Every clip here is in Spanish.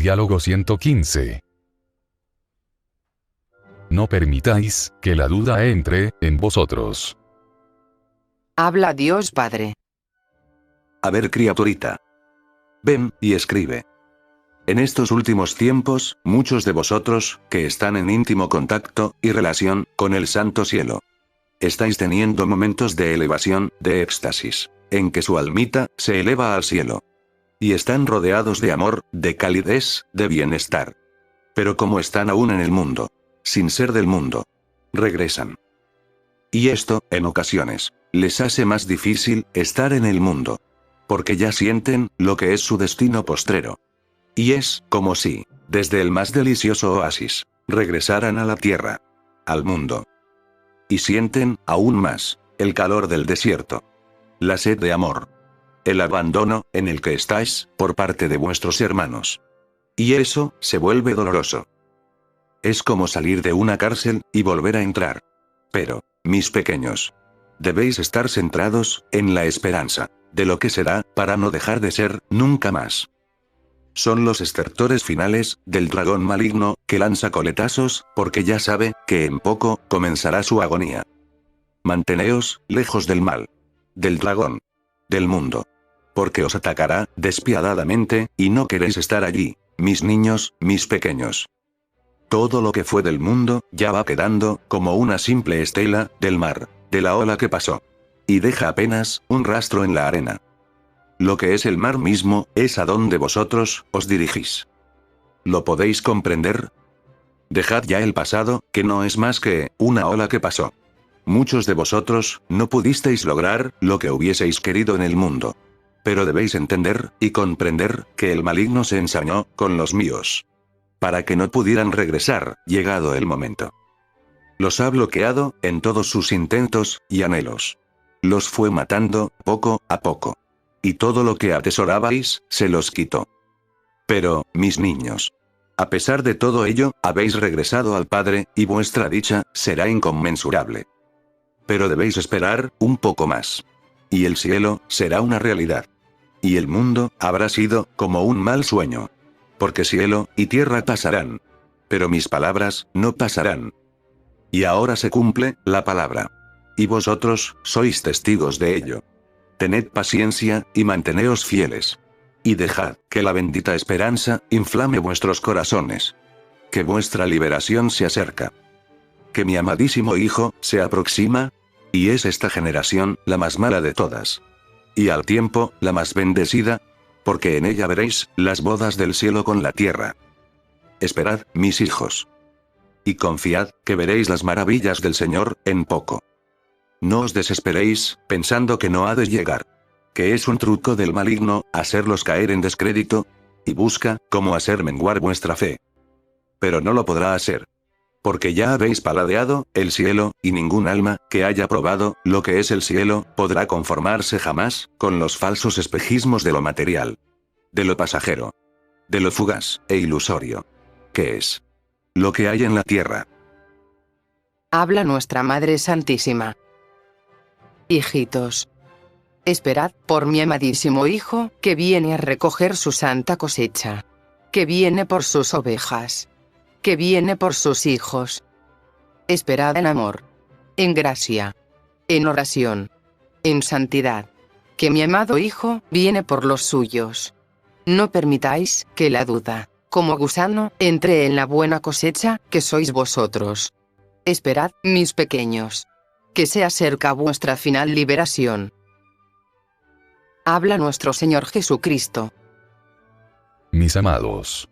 Diálogo 115. No permitáis que la duda entre en vosotros. Habla Dios Padre. A ver, criaturita. Ven y escribe. En estos últimos tiempos, muchos de vosotros, que están en íntimo contacto y relación con el santo cielo, estáis teniendo momentos de elevación, de éxtasis, en que su almita se eleva al cielo. Y están rodeados de amor, de calidez, de bienestar. Pero como están aún en el mundo, sin ser del mundo, regresan. Y esto, en ocasiones, les hace más difícil estar en el mundo. Porque ya sienten lo que es su destino postrero. Y es como si, desde el más delicioso oasis, regresaran a la tierra, al mundo. Y sienten, aún más, el calor del desierto. La sed de amor. El abandono, en el que estáis, por parte de vuestros hermanos. Y eso, se vuelve doloroso. Es como salir de una cárcel, y volver a entrar. Pero, mis pequeños, debéis estar centrados, en la esperanza, de lo que será, para no dejar de ser, nunca más. Son los estertores finales, del dragón maligno, que lanza coletazos, porque ya sabe, que en poco, comenzará su agonía. Manteneos, lejos del mal. Del dragón. Del mundo. Porque os atacará, despiadadamente, y no queréis estar allí, mis niños, mis pequeños. Todo lo que fue del mundo, ya va quedando, como una simple estela, del mar, de la ola que pasó. Y deja apenas, un rastro en la arena. Lo que es el mar mismo, es a donde vosotros, os dirigís. ¿Lo podéis comprender? Dejad ya el pasado, que no es más que, una ola que pasó. Muchos de vosotros, no pudisteis lograr, lo que hubieseis querido en el mundo. Pero debéis entender, y comprender, que el maligno se ensañó, con los míos. Para que no pudieran regresar, llegado el momento. Los ha bloqueado, en todos sus intentos, y anhelos. Los fue matando, poco a poco. Y todo lo que atesorabais, se los quitó. Pero, mis niños, a pesar de todo ello, habéis regresado al Padre, y vuestra dicha, será inconmensurable. Pero debéis esperar, un poco más. Y el cielo, será una realidad. Y el mundo, habrá sido, como un mal sueño. Porque cielo, y tierra pasarán. Pero mis palabras, no pasarán. Y ahora se cumple, la palabra. Y vosotros, sois testigos de ello. Tened paciencia, y manteneos fieles. Y dejad, que la bendita esperanza, inflame vuestros corazones. Que vuestra liberación se acerca. Que mi amadísimo Hijo, se aproxima, y es esta generación, la más mala de todas. Y al tiempo, la más bendecida, porque en ella veréis, las bodas del cielo con la tierra. Esperad, mis hijos. Y confiad, que veréis las maravillas del Señor, en poco. No os desesperéis, pensando que no ha de llegar. Que es un truco del maligno, hacerlos caer en descrédito, y busca, cómo hacer menguar vuestra fe. Pero no lo podrá hacer. Porque ya habéis paladeado, el cielo, y ningún alma, que haya probado, lo que es el cielo, podrá conformarse jamás, con los falsos espejismos de lo material. De lo pasajero. De lo fugaz, e ilusorio. Que es lo que hay en la tierra. Habla nuestra Madre Santísima. Hijitos, esperad por mi amadísimo Hijo, que viene a recoger su santa cosecha. Que viene por sus ovejas. Que viene por sus hijos. Esperad en amor. En gracia. En oración. En santidad. Que mi amado Hijo viene por los suyos. No permitáis que la duda, como gusano, entre en la buena cosecha, que sois vosotros. Esperad, mis pequeños. Que se acerca vuestra final liberación. Habla nuestro Señor Jesucristo. Mis amados,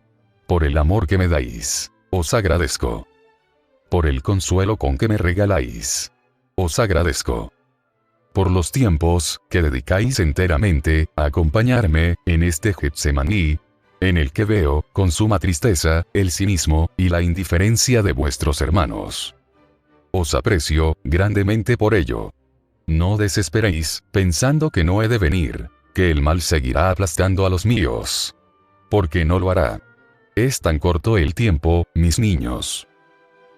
por el amor que me dais, os agradezco. Por el consuelo con que me regaláis, os agradezco. Por los tiempos que dedicáis enteramente a acompañarme en este Getsemaní, en el que veo, con suma tristeza, el cinismo y la indiferencia de vuestros hermanos. Os aprecio grandemente por ello. No desesperéis, pensando que no he de venir, que el mal seguirá aplastando a los míos. Porque no lo hará. Es tan corto el tiempo, mis niños,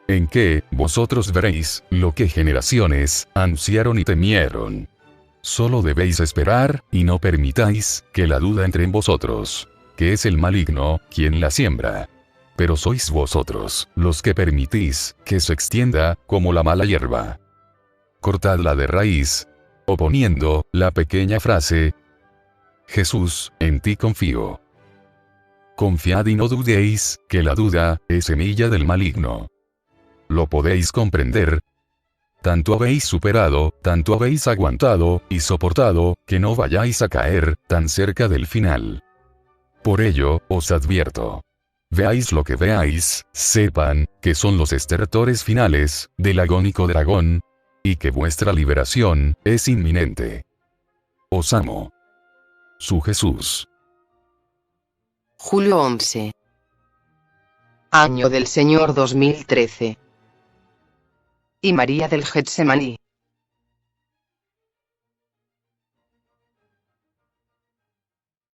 en que vosotros veréis lo que generaciones anunciaron y temieron. Solo debéis esperar, y no permitáis que la duda entre en vosotros. que es el maligno quien la siembra. Pero sois vosotros los que permitís que se extienda como la mala hierba. Cortadla de raíz. O poniendo la pequeña frase: Jesús, en ti confío. Confiad y no dudéis, que la duda es semilla del maligno. ¿Lo podéis comprender? Tanto habéis superado, tanto habéis aguantado y soportado, que no vayáis a caer tan cerca del final. Por ello, os advierto. Veáis lo que veáis, sepan que son los estertores finales del agónico dragón, y que vuestra liberación es inminente. Os amo. Su Jesús. Julio 11. Año del Señor 2013. Y María del Getsemaní.